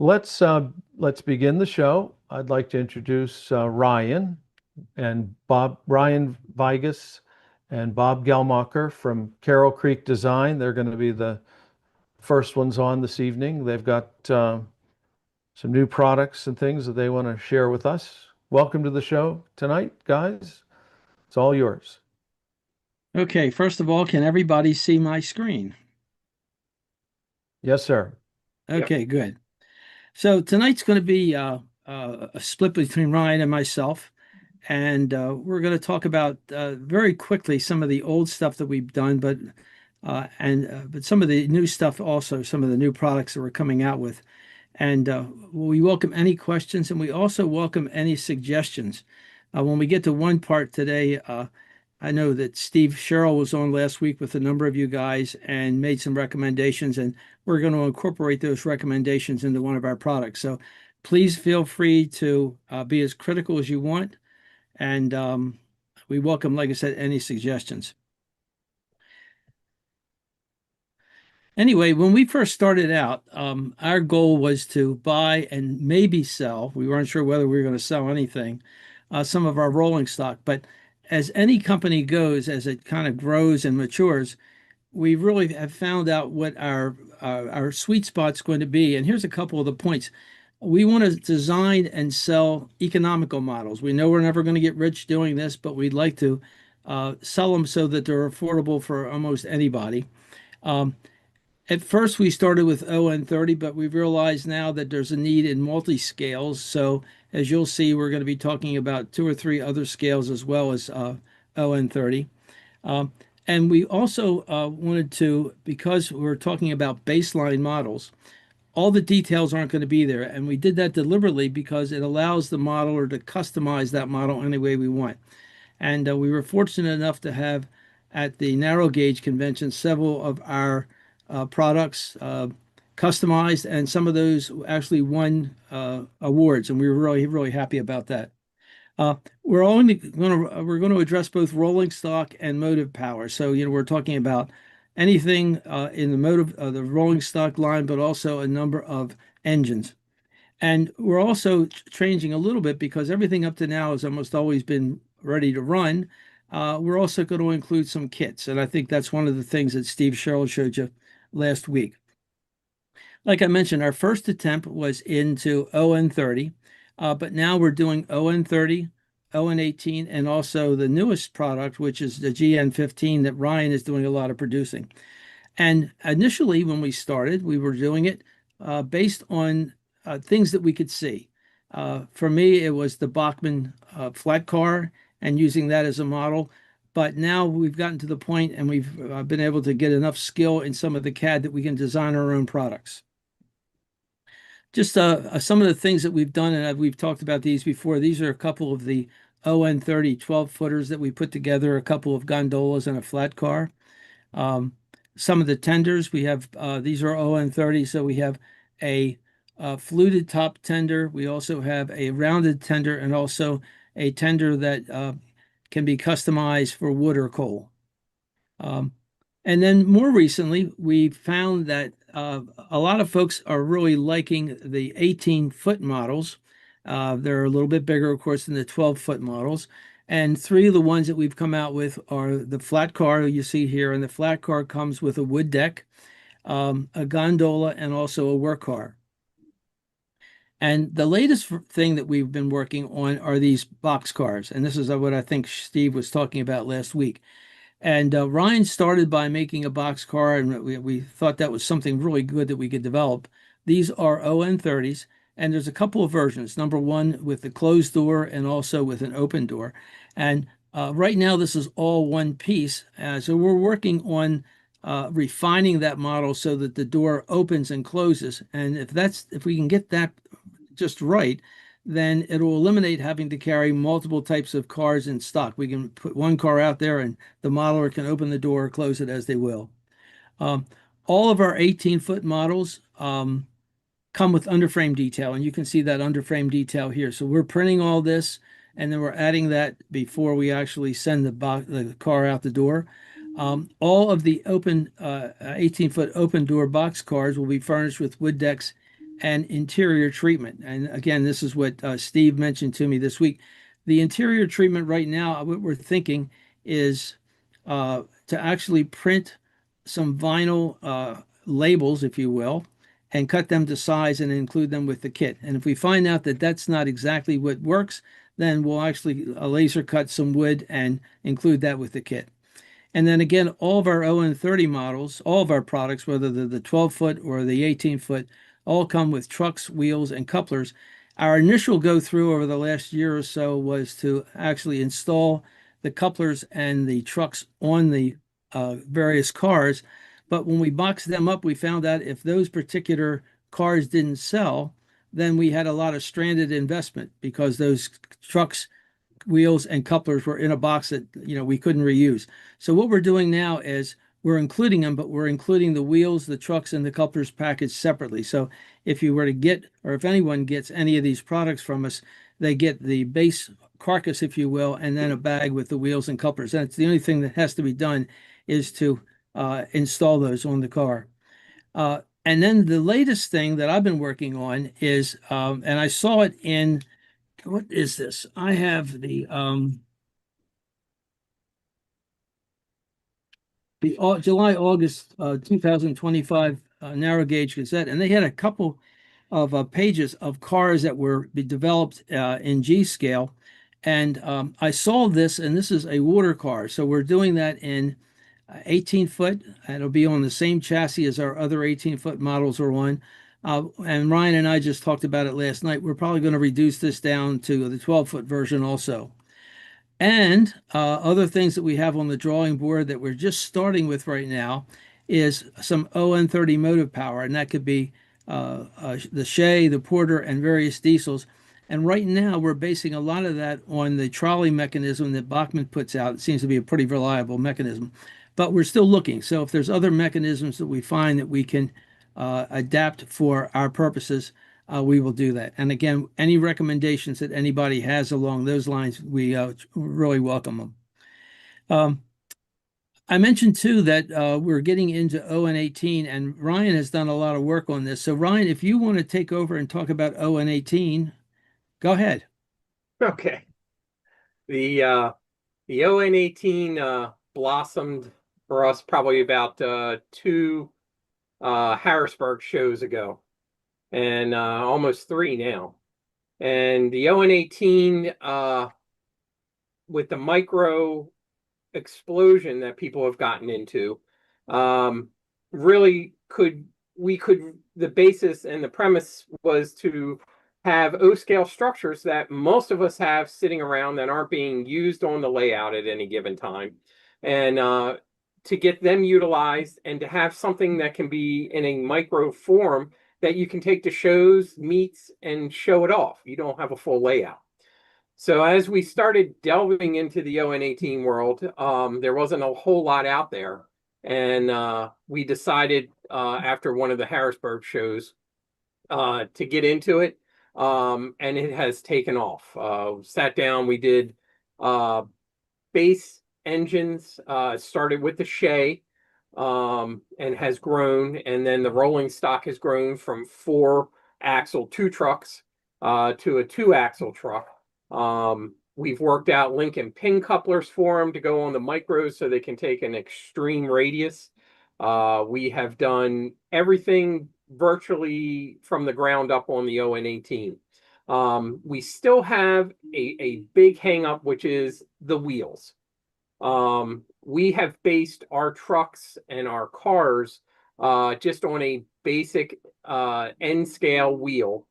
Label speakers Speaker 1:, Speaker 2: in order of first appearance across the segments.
Speaker 1: Let's uh, let's begin the show. I'd like to introduce Ryan and Ryan Vigas and Bob Gelmacher from Carroll Creek Design. They're going to be the first ones on this evening. They've got some new products and things that they want to share with us. Welcome to the show tonight, guys. It's all yours.
Speaker 2: Okay, first of all, can everybody see my screen?
Speaker 1: Yes, sir. Yep.
Speaker 2: Okay, good. So tonight's going to be a split between Ryan and myself, and we're going to talk about very quickly some of the old stuff that we've done, but some of the new stuff also, some of the new products that we're coming out with. And we welcome any questions, and we also welcome any suggestions. When we get to one part today, I know that Steve Sherrill was on last week with a number of you guys and made some recommendations, and we're going to incorporate those recommendations into one of our products. So please feel free to be as critical as you want, and we welcome, like I said, any suggestions. Anyway, when we first started out, our goal was to buy and maybe sell. We weren't sure whether we were going to sell anything, some of our rolling stock. But as any company goes, as it kind of grows and matures, we really have found out what our sweet spot's going to be. And here's a couple of the points. We want to design and sell economical models. We know we're never going to get rich doing this, but we'd like to sell them so that they're affordable for almost anybody. Um, at first, we started with ON30, but we've realized now that there's a need in multi-scales. So as you'll see, we're going to be talking about two or three other scales as well as ON30. Um, and we also wanted to, because we're talking about baseline models, all the details aren't going to be there. And we did that deliberately because it allows the modeler to customize that model any way we want. And we were fortunate enough to have at the narrow gauge convention several of our products customized, and some of those actually won awards, and we were really, really happy about that. We're going to address both rolling stock and motive power. So we're talking about anything in the motive the rolling stock line, but also a number of engines. And we're also changing a little bit because everything up to now has almost always been ready to run. We're also going to include some kits, and I think that's one of the things that Steve Sherrill showed you last week. Like I mentioned, our first attempt was into ON30, but now we're doing ON30, ON18, and also the newest product, which is the GN15 that Ryan is doing a lot of producing. And initially, when we started, we were doing it based on things that we could see. For me, it was the Bachmann flat car and using that as a model. But now we've gotten to the point and we've been able to get enough skill in some of the CAD that we can design our own products. Just some of the things that we've done, and we've talked about these before. These are a couple of the ON30 12-footers that we put together, a couple of gondolas and a flat car. Some of the tenders we have, these are ON30, so we have a fluted top tender. We also have a rounded tender and also a tender that can be customized for wood or coal. And then more recently, we found that a lot of folks are really liking the 18-foot models. They're a little bit bigger, of course, than the 12-foot models. And three of the ones that we've come out with are the flat car you see here, and the flat car comes with a wood deck, a gondola, and also a work car. And the latest thing that we've been working on are these box cars. And this is what I think Steve was talking about last week. And Ryan started by making a box car, and we thought that was something really good that we could develop. These are ON30s, and there's a couple of versions. Number one with the closed door and also with an open door. And right now, this is all one piece. So we're working on refining that model so that the door opens and closes. And if we can get that just right, then it will eliminate having to carry multiple types of cars in stock. We can put one car out there and the modeler can open the door or close it as they will. Um, all of our 18-foot models come with underframe detail, and you can see that underframe detail here. So we're printing all this, and then we're adding that before we actually send the car out the door. All of the open 18-foot open door box cars will be furnished with wood decks and interior treatment. And again, this is what Steve mentioned to me this week. The interior treatment right now, what we're thinking is to actually print some vinyl labels, if you will, and cut them to size and include them with the kit. And if we find out that that's not exactly what works, then we'll actually laser cut some wood and include that with the kit. And then again, all of our ON30 models, all of our products, whether they're the 12-foot or the 18-foot, all come with trucks, wheels, and couplers. Our initial go through over the last year or so was to actually install the couplers and the trucks on the various cars. But when we boxed them up, we found out if those particular cars didn't sell, then we had a lot of stranded investment because those trucks, wheels, and couplers were in a box that we couldn't reuse. So what we're doing now is we're including them, but we're including the wheels, the trucks, and the couplers packaged separately. So if you were to get, or if anyone gets any of these products from us, they get the base carcass, if you will, and then a bag with the wheels and couplers. And it's the only thing that has to be done is to install those on the car. And then the latest thing that I've been working on is, and I saw it in, what is this? I have the July, August 2025 Narrow Gauge Gazette, and they had a couple of pages of cars that were developed in G scale. And I saw this, and this is a water car. So we're doing that in 18-foot. It'll be on the same chassis as our other 18-foot models are on. And Ryan and I just talked about it last night. We're probably going to reduce this down to the 12-foot version also. And other things that we have on the drawing board that we're just starting with right now is some ON30 motive power, and that could be the Shea, the Porter, and various diesels. And right now, we're basing a lot of that on the trolley mechanism that Bachmann puts out. It seems to be a pretty reliable mechanism, but we're still looking. So if there's other mechanisms that we find that we can adapt for our purposes, we will do that. And again, any recommendations that anybody has along those lines, we really welcome them. I mentioned too that we're getting into ON18, and Ryan has done a lot of work on this. So Ryan, if you want to take over and talk about ON18, go ahead.
Speaker 3: Okay. The ON18 blossomed for us probably about two Harrisburg shows ago, and almost three now. And the ON18 with the micro explosion that people have gotten into, really the basis and the premise was to have O-scale structures that most of us have sitting around that aren't being used on the layout at any given time, and to get them utilized and to have something that can be in a micro form that you can take to shows, meets, and show it off. You don't have a full layout. So as we started delving into the ON18 world, there wasn't a whole lot out there. And we decided after one of the Harrisburg shows to get into it. And it has taken off. Sat down, we did base engines, started with the Shea, and has grown. And then the rolling stock has grown from 4-axle 2 trucks to a 2-axle truck. We've worked out link and pin couplers for them to go on the micros so they can take an extreme radius. We have done everything virtually from the ground up on the ON18. We still have a big hang up, which is the wheels. We have based our trucks and our cars just on a basic N scale wheel.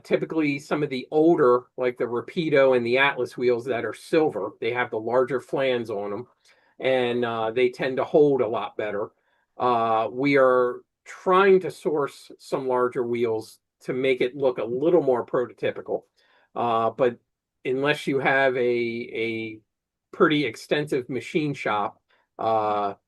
Speaker 3: Typically some of the older, like the Rapido and the Atlas wheels that are silver, they have the larger flans on them, and they tend to hold a lot better. We are trying to source some larger wheels to make it look a little more prototypical. But unless you have a pretty extensive machine shop,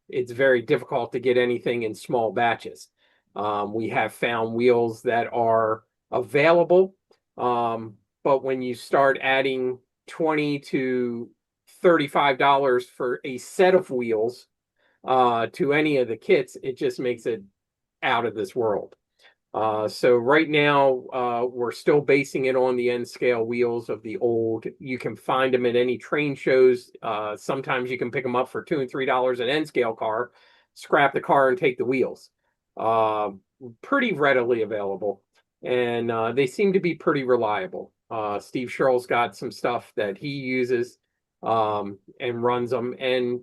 Speaker 3: it's very difficult to get anything in small batches. We have found wheels that are available, but when you start adding $20 to $35 for a set of wheels to any of the kits, it just makes it out of this world. So right now, we're still basing it on the N scale wheels of the old. You can find them at any train shows. Sometimes you can pick them up for $2 and $3 an N scale car, scrap the car and take the wheels. Pretty readily available, and they seem to be pretty reliable. Steve Sherrill's got some stuff that he uses and runs them, and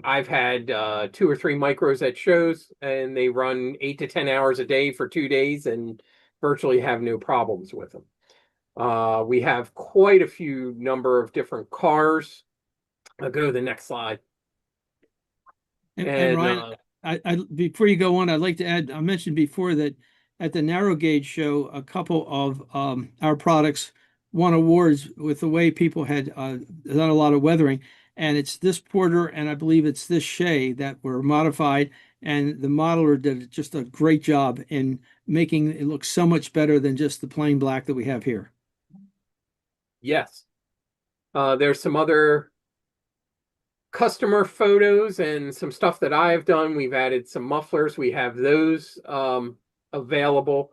Speaker 3: I've had 2 or 3 micros at shows, and they run 8 to 10 hours a day for 2 days and virtually have no problems with them. We have quite a few number of different cars. I'll go to the next slide.
Speaker 2: And Ryan, before you go on, I'd like to add, I mentioned before that at the narrow gauge show, a couple of our products won awards with the way people had done a lot of weathering. And it's this Porter and I believe it's this Shay that were modified. And the modeler did just a great job in making it look so much better than just the plain black that we have here.
Speaker 3: Yes. There's some other customer photos and some stuff that I've done. We've added some mufflers. We have those available,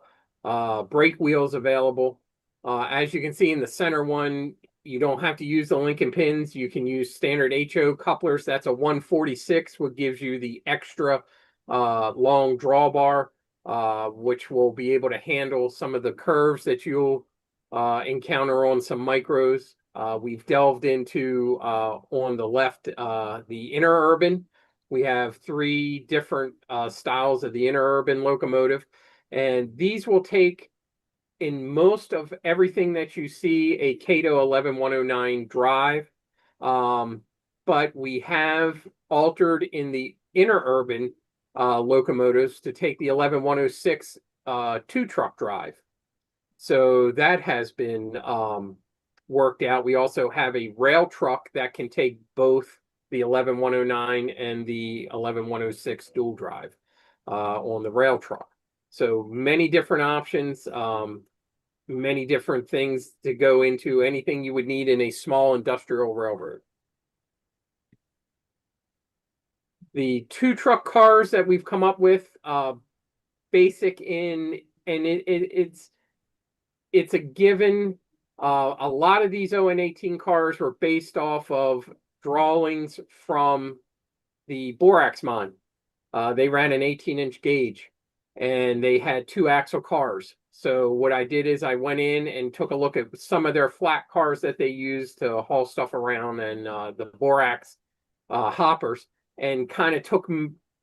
Speaker 3: brake wheels available. As you can see in the center one, you don't have to use the Lincoln pins. You can use standard HO couplers. That's a 146, which gives you the extra long drawbar, which will be able to handle some of the curves that you'll encounter on some micros. We've delved into, on the left, the interurban. We have 3 different styles of the interurban locomotive, and these will take, in most of everything that you see, a Cato 11109 drive. But we have altered in the interurban locomotives to take the 11106 2-truck drive. So that has been worked out. We also have a rail truck that can take both the 11109 and the 11106 dual drive on the rail truck. So many different options, many different things to go into anything you would need in a small industrial railroad. The 2-truck cars that we've come up with, basic in, and it's a given. A lot of these ON18 cars were based off of drawings from the borax mine. They ran an 18-inch gauge, and they had 2-axle cars. So what I did is I went in and took a look at some of their flat cars that they used to haul stuff around, and the borax hoppers, and kind of took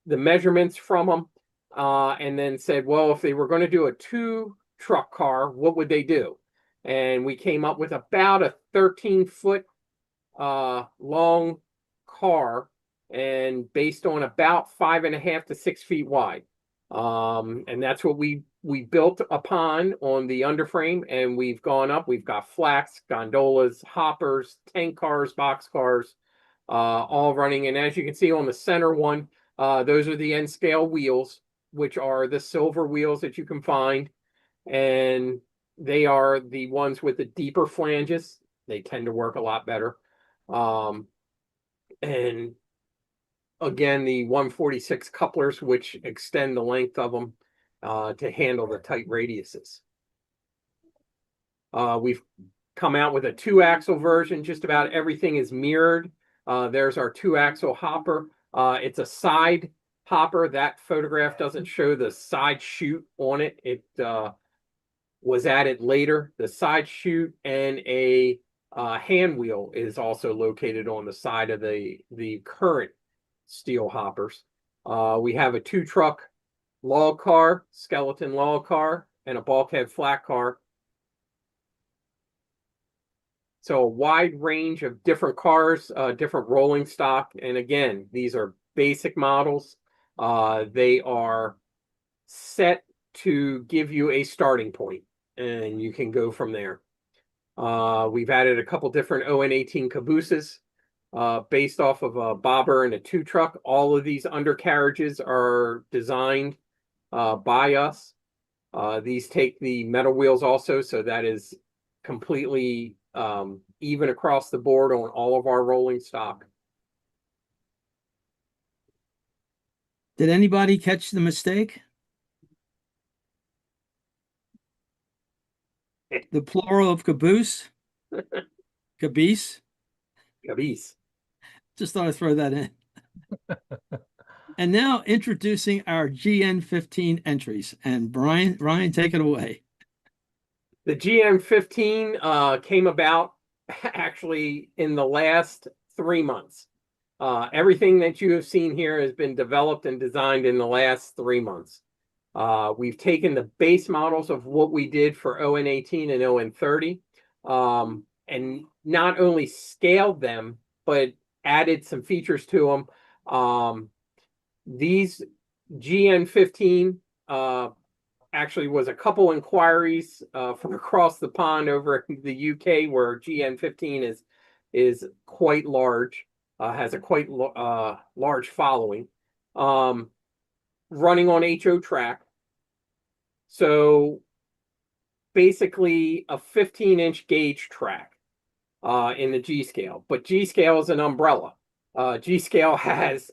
Speaker 3: the measurements from them, and then said, well, if they were going to do a 2-truck car, what would they do? And we came up with about a 13-foot long car, and based on about 5.5 to 6 feet wide. And that's what we built upon on the underframe, and we've gone up. We've got flats, gondolas, hoppers, tank cars, box cars, all running. And as you can see on the center one, those are the N scale wheels, which are the silver wheels that you can find. And they are the ones with the deeper flanges. They tend to work a lot better. And again, the 146 couplers, which extend the length of them to handle the tight radiuses. We've come out with a 2-axle version. Just about everything is mirrored. There's our 2-axle hopper. It's a side hopper. That photograph doesn't show the side chute on it. It was added later. The side chute and a hand wheel is also located on the side of the current steel hoppers. We have a 2-truck log car, skeleton log car, and a bulkhead flat car. So a wide range of different cars, different rolling stock. And again, these are basic models. They are set to give you a starting point, and you can go from there. We've added a couple different ON18 cabooses based off of a bobber and a 2-truck. All of these undercarriages are designed by us. These take the metal wheels also, so that is completely even across the board on all of our rolling stock.
Speaker 2: Did anybody catch the mistake? the plural of caboose, caboose.
Speaker 3: Caboose.
Speaker 2: Just thought I'd throw that in. And now introducing our GN15 entries. And Ryan, take it away.
Speaker 3: The GN15 came about actually in the last 3 months. Everything that you have seen here has been developed and designed in the last 3 months. We've taken the base models of what we did for ON18 and ON30, and not only scaled them, but added some features to them. These GN15 actually was a couple inquiries from across the pond over in the UK, where GN15 is quite large, has a quite large following, running on HO track. So basically a 15-inch gauge track in the G scale, but G scale is an umbrella. G scale has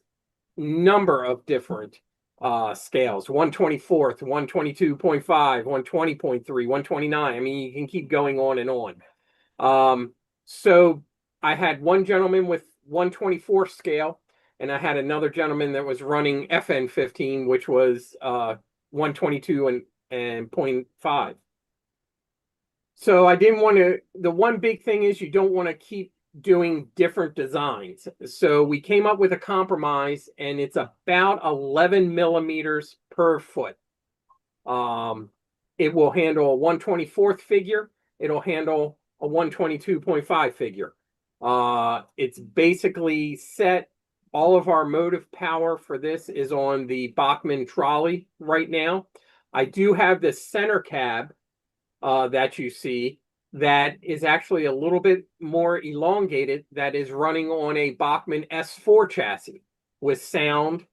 Speaker 3: number of different scales: 1/24, 122.5, 120.3, 129. I mean, you can keep going on and on. So I had one gentleman with 1/24 scale, and I had another gentleman that was running FN15, which was 122 and 0.5. So I didn't want to. The one big thing is you don't want to keep doing different designs. So we came up with a compromise, and it's about 11 millimeters per foot. It will handle a 1/24th figure. It'll handle a 122.5 figure. It's basically set. All of our motive power for this is on the Bachmann trolley right now. I do have the center cab that you see that is actually a little bit more elongated, that is running on a Bachmann S4 chassis with sound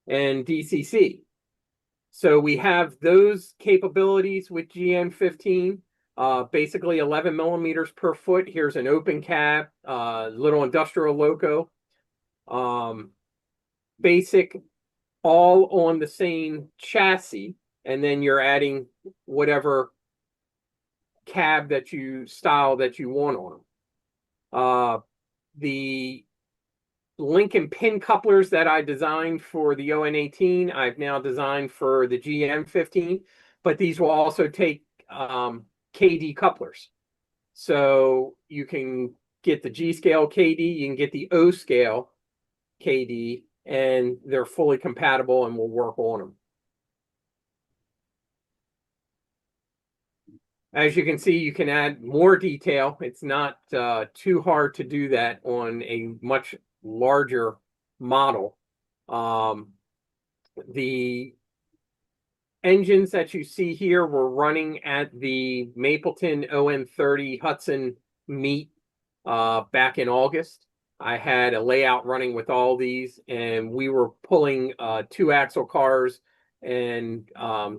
Speaker 3: and DCC. So we have those capabilities with GN15, basically 11 millimeters per foot. Here's an open cab, little industrial loco, basic, all on the same chassis, and then you're adding whatever cab that you want on them. The Lincoln pin couplers that I designed for the ON18, I've now designed for the GN15, but these will also take KD couplers. So you can get the G scale KD, you can get the O scale KD, and they're fully compatible and will work on them. As you can see, you can add more detail. It's not too hard to do that on a much larger model. The engines that you see here were running at the Mapleton ON30 Hudson meet back in August. I had a layout running with all these, and we were pulling 2-axle cars and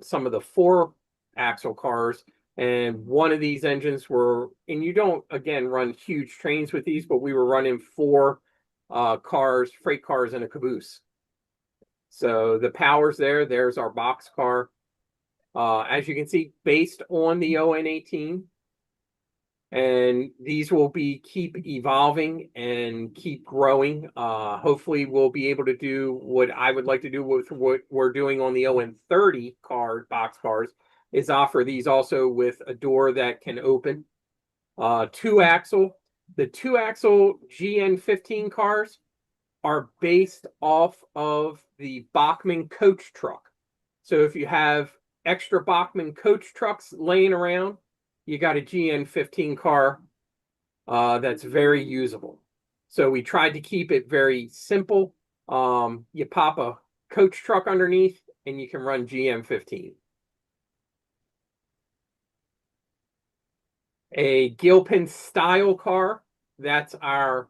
Speaker 3: some of the 4-axle cars. And one of these engines were, and you don't, again, run huge trains with these, but we were running 4 cars, freight cars, and a caboose. So the power's there. There's our box car. As you can see, based on the ON18. And these will keep evolving and keep growing. Hopefully we'll be able to do what I would like to do with what we're doing on the ON30 box cars, is offer these also with a door that can open. 2-axle. The 2-axle GN15 cars are based off of the Bachmann coach truck. So if you have extra Bachmann coach trucks laying around, you got a GN15 car that's very usable. So we tried to keep it very simple. You pop a coach truck underneath and you can run GN15. A Gilpin style car, that's our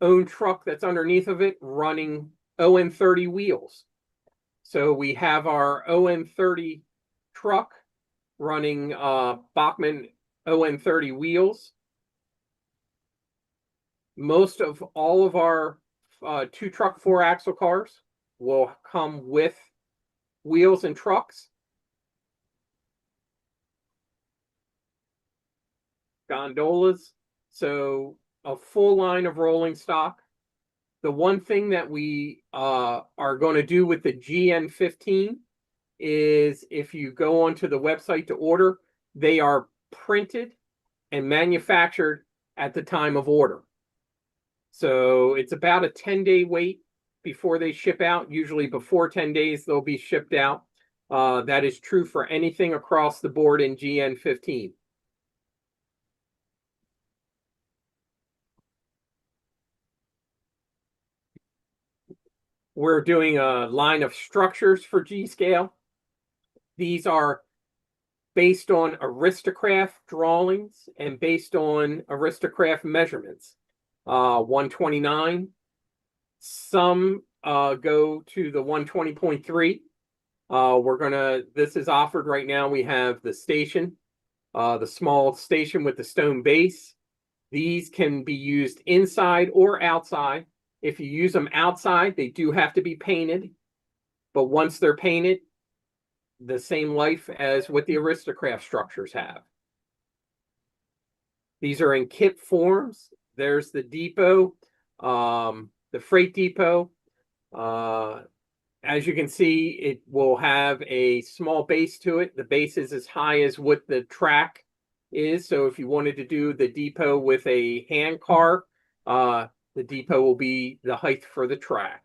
Speaker 3: own truck that's underneath of it, running ON30 wheels. So we have our ON30 truck running Bachmann ON30 wheels. Most of all of our 2-truck 4-axle cars will come with wheels and trucks. gondolas. So a full line of rolling stock. The one thing that we are going to do with the GN15 is if you go onto the website to order, they are printed and manufactured at the time of order. So it's about a 10-day wait before they ship out. Usually before 10 days, they'll be shipped out. That is true for anything across the board in GN15. We're doing a line of structures for G-Scale. These are based on Aristocraft drawings and based on Aristocraft measurements. 129. Some go to the 120.3. This is offered right now. We have the station, the small station with the stone base. These can be used inside or outside. If you use them outside, they do have to be painted. But once they're painted, the same life as what the Aristocraft structures have. These are in kit forms. There's the depot, the freight depot. As you can see, it will have a small base to it. The base is as high as what the track is. So if you wanted to do the depot with a hand car, the depot will be the height for the track.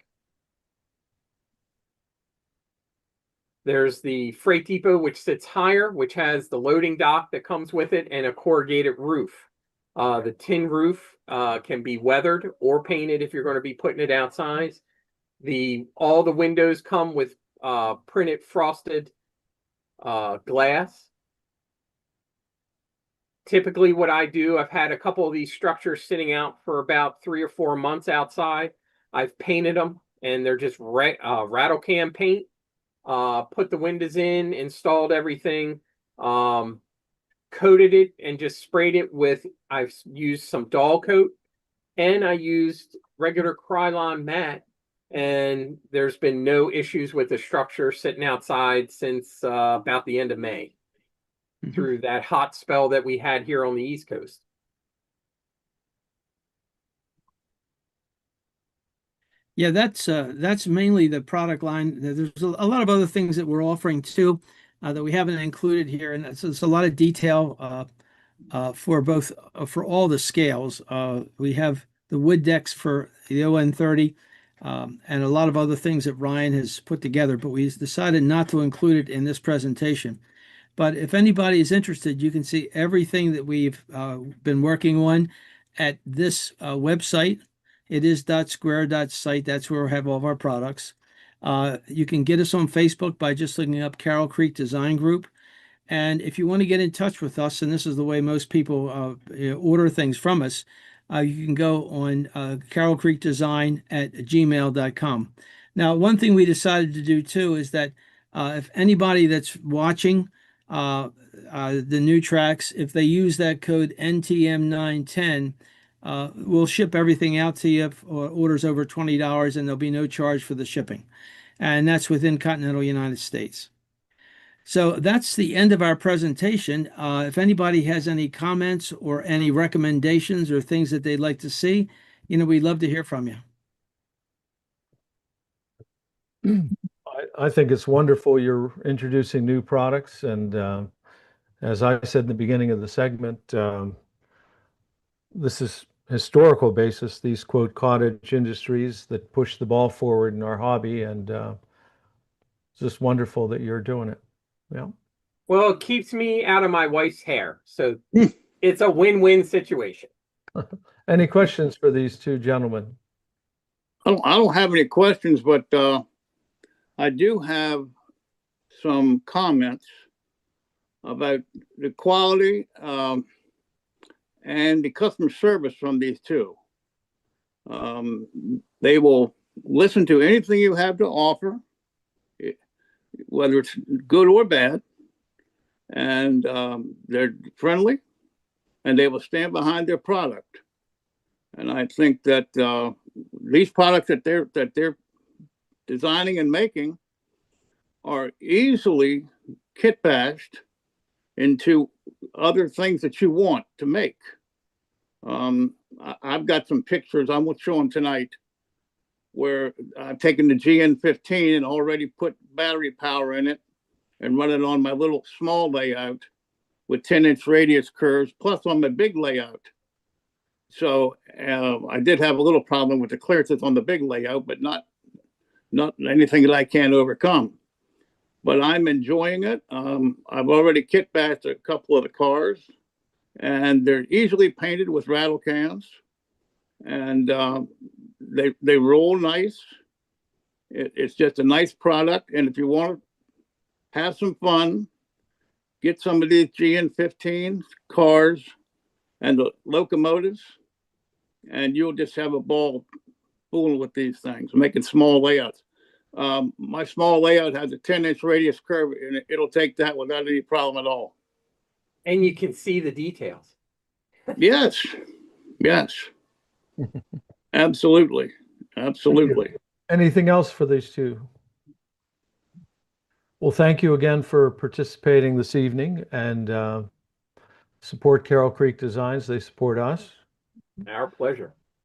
Speaker 3: There's the freight depot, which sits higher, which has the loading dock that comes with it and a corrugated roof. The tin roof can be weathered or painted if you're going to be putting it outside. All the windows come with printed frosted glass. Typically what I do, I've had a couple of these structures sitting out for about 3 or 4 months outside. I've painted them and they're just rattle can paint. Put the windows in, installed everything, coated it and just sprayed it with, I've used some doll coat and I used regular Krylon mat, and there's been no issues with the structure sitting outside since about the end of May. Through that hot spell that we had here on the East Coast.
Speaker 2: Yeah, that's mainly the product line. There's a lot of other things that we're offering too that we haven't included here, and it's a lot of detail for both for all the scales. We have the wood decks for the ON30 and a lot of other things that Ryan has put together, but we decided not to include it in this presentation. But if anybody is interested, you can see everything that we've been working on at this website. It is .square.site. That's where we have all of our products. You can get us on Facebook by just looking up Carroll Creek Design Group. And if you want to get in touch with us, and this is the way most people order things from us, you can go on carrollcreekdesign@gmail.com. Now, one thing we decided to do too is that if anybody that's watching the new tracks, if they use that code NTM910, we'll ship everything out to you for orders over $20, and there'll be no charge for the shipping. And that's within continental United States. So that's the end of our presentation. If anybody has any comments or any recommendations or things that they'd like to see, we'd love to hear from you.
Speaker 1: I think it's wonderful you're introducing new products. And as I said in the beginning of the segment, this is historical basis, these quote cottage industries that push the ball forward in our hobby. And it's just wonderful that you're doing it. Yeah.
Speaker 3: Well, it keeps me out of my wife's hair. So it's a win-win situation.
Speaker 1: Any questions for these two gentlemen?
Speaker 4: I don't have any questions, but I do have some comments about the quality and the customer service from these two. They will listen to anything you have to offer, whether it's good or bad, and they're friendly, and they will stand behind their product. And I think that these products that they're designing and making are easily kit bashed into other things that you want to make. I've got some pictures I won't show them tonight where I've taken the GN15 and already put battery power in it and run it on my little small layout with 10-inch radius curves, plus on my big layout. So I did have a little problem with the clearances on the big layout, but not anything that I can't overcome. But I'm enjoying it. I've already kit bashed a couple of the cars, and they're easily painted with rattle cans, and they roll nice. It's just a nice product, and if you want to have some fun, get some of these GN15 cars and the locomotives, and you'll just have a ball fooling with these things, making small layouts. My small layout has a 10-inch radius curve, and it'll take that without any problem at all.
Speaker 3: And you can see the details.
Speaker 4: Yes, yes, absolutely, absolutely.
Speaker 1: Anything else for these two? Well, thank you again for participating this evening, and support Carroll Creek Designs. They support us.
Speaker 3: Our pleasure.